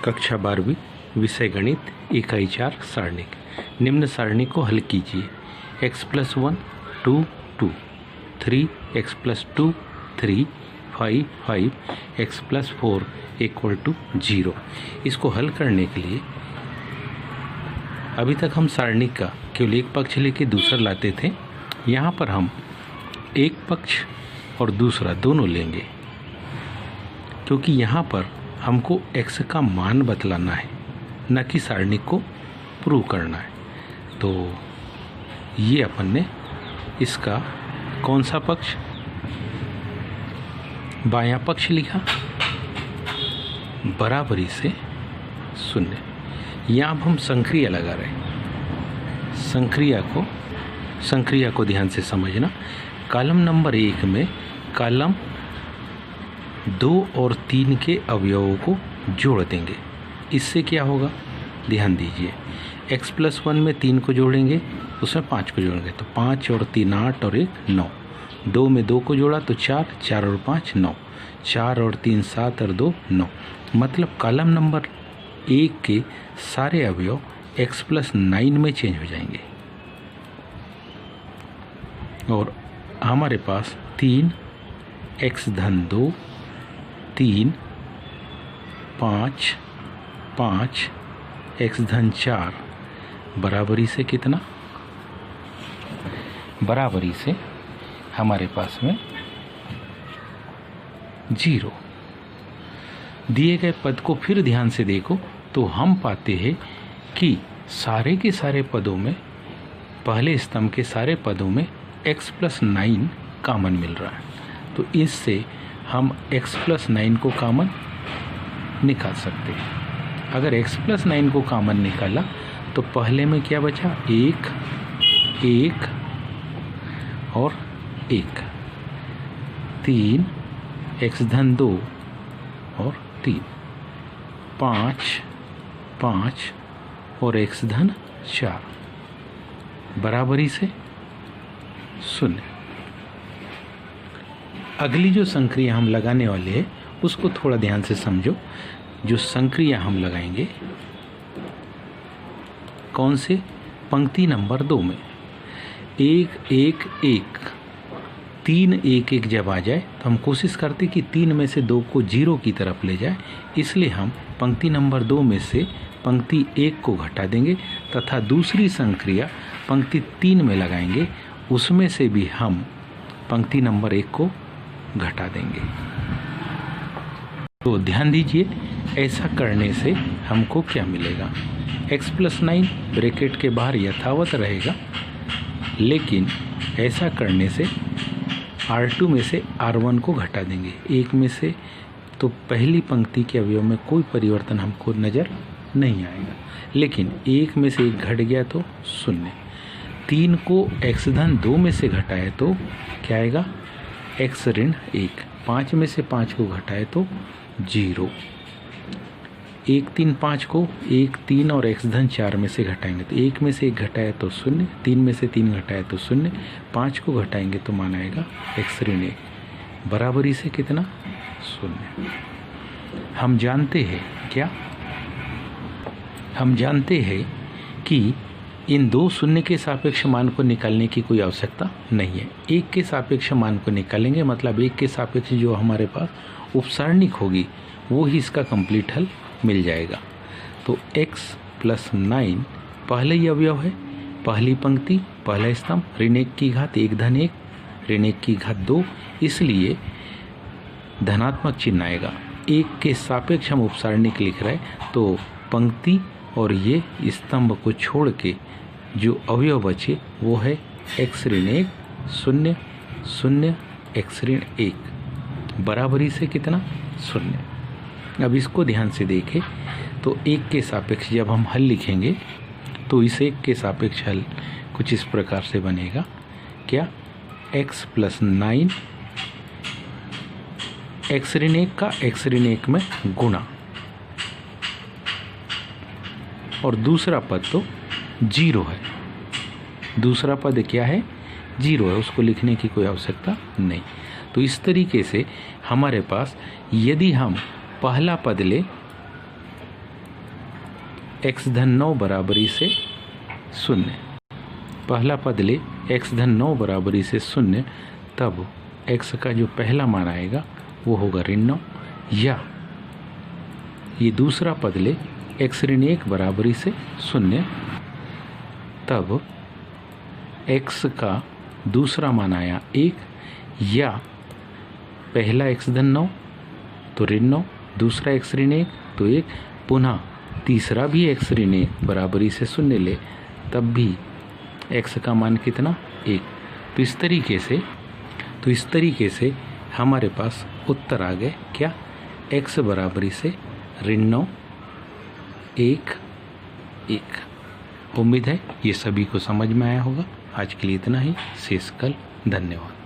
कक्षा 12वीं विषय गणित इकाई 4 सारणिक। निम्न सारणी को हल कीजिए। x+1 2 2 3 x+2 3 5 5 x+4 = 0। इसको हल करने के लिए अभी तक हम सारणी का केवल एक पक्ष लेके दूसरा लाते थे। यहाँ पर हम एक पक्ष और दूसरा दोनों लेंगे, क्योंकि यहाँ पर हमको x का मान बतलाना है, न कि सारणी को प्रूव करना है। तो ये अपन ने इसका कौन सा पक्ष, बायां पक्ष लिखा, बराबरी से 0। यहाँ अब हम संक्रिया लगा रहे हैं। संक्रिया को ध्यान से समझना। कॉलम नंबर 1 में कॉलम 2 और 3 के अवयवों को जोड़ देंगे। इससे क्या होगा, ध्यान दीजिए। x+1 में 3 को जोड़ेंगे, उसमें 5 को जोड़ेंगे तो 5 और 3 8 और 1 9। 2 में 2 को जोड़ा तो 4, 4 और 5 9, 4 और 3 7 और 2 9। मतलब कॉलम नंबर 1 के सारे अवयव x+9 में चेंज हो जाएंगे। और हमारे पास 3 x-2 3 5 5 x-4 बराबरी से कितना, बराबरी से हमारे पास में 0। दिए गए पद को फिर ध्यान से देखो तो हम पाते हैं कि सारे के सारे पदों में, पहले स्तंभ के सारे पदों में x+9 कॉमन मिल रहा है। तो इससे हम x+9 को कॉमन निकाल सकते हैं। अगर x+9 को कॉमन निकाला तो पहले में क्या बचा, 1 1 और 1, 3 x-2 और 3, 5 5 और x-4 बराबरी से 0। अगली जो संक्रिया हम लगाने वाले हैं उसको थोड़ा ध्यान से समझो। जो संक्रिया हम लगाएंगे कौन से, पंक्ति नंबर 2 में 1 1 1 3 1 1 जब आ जाए तो हम कोशिश करते कि 3 में से 2 को 0 की तरफ ले जाए। इसलिए हम पंक्ति नंबर 2 में से पंक्ति 1 को घटा देंगे तथा दूसरी संक्रिया पंक्ति 3 में लगाएंगे, उसमें से भी हम पंक्ति नंबर 1 को घटा देंगे। तो ध्यान दीजिए, ऐसा करने से हमको क्या मिलेगा, x+9 ब्रैकेट के बाहर यथावत रहेगा, लेकिन ऐसा करने से R2 में से R1 को घटा देंगे। 1 में से तो पहली पंक्ति के अवयव में कोई परिवर्तन हमको नज़र नहीं आएगा, लेकिन 1 में से 1 घट गया तो 0। 3 को x-2 में से घटाए तो क्या आएगा, x-1। 5 में से 5 को घटाए तो 0। 1 3 5 को 1 3 और x-4 में से घटाएंगे तो 1 में से 1 घटाए तो 0, 3 में से 3 घटाए तो 0, 5 को घटाएंगे तो मान आएगा x-1 बराबरी से कितना, 0। हम जानते हैं क्या, हम जानते हैं कि इन दो शून्य के सापेक्ष मान को निकालने की कोई आवश्यकता नहीं है। 1 के सापेक्ष मान को निकालेंगे, मतलब 1 के सापेक्ष जो हमारे पास उपसारणिक होगी वो ही इसका कंप्लीट हल मिल जाएगा। तो x+9 पहले ही अवयव है, पहली पंक्ति, पहला स्तंभ, ऋण 1 की घात 1 धन 1, ऋण 1 की घात 2, इसलिए धनात्मक चिन्ह आएगा। 1 के सापेक्ष हम उपसारणिक लिख रहे हैं तो पंक्ति और ये स्तंभ को छोड़ के जो अवयव बचे वो है x-1 0 0 x-1 बराबरी से कितना, 0। अब इसको ध्यान से देखें तो 1 के सापेक्ष जब हम हल लिखेंगे तो इस 1 के सापेक्ष हल कुछ इस प्रकार से बनेगा, क्या, x+9 x-1 का x-1 में गुणा, और दूसरा पद तो 0 है। दूसरा पद क्या है, 0 है, उसको लिखने की कोई आवश्यकता नहीं। तो इस तरीके से हमारे पास यदि हम पहला पद ले x धन 9 बराबरी से 0। पहला पद ले x धन 9 बराबरी से 0, तब x का जो पहला मान आएगा वो होगा ऋण 9। या ये दूसरा पद ले x ऋण 1 बराबरी से 0, तब x का दूसरा मान आया 1। या पहला x धन 9 तो ऋण 9, दूसरा x ऋण 1 तो 1, पुनः तीसरा भी x ऋण 1 बराबरी से 0 ले, तब भी x का मान कितना 1। तो इस तरीके से हमारे पास उत्तर आ गए क्या, x बराबरी से ऋण 9 1 1। उम्मीद है ये सभी को समझ में आया होगा। आज के लिए इतना ही, शेष कल। धन्यवाद।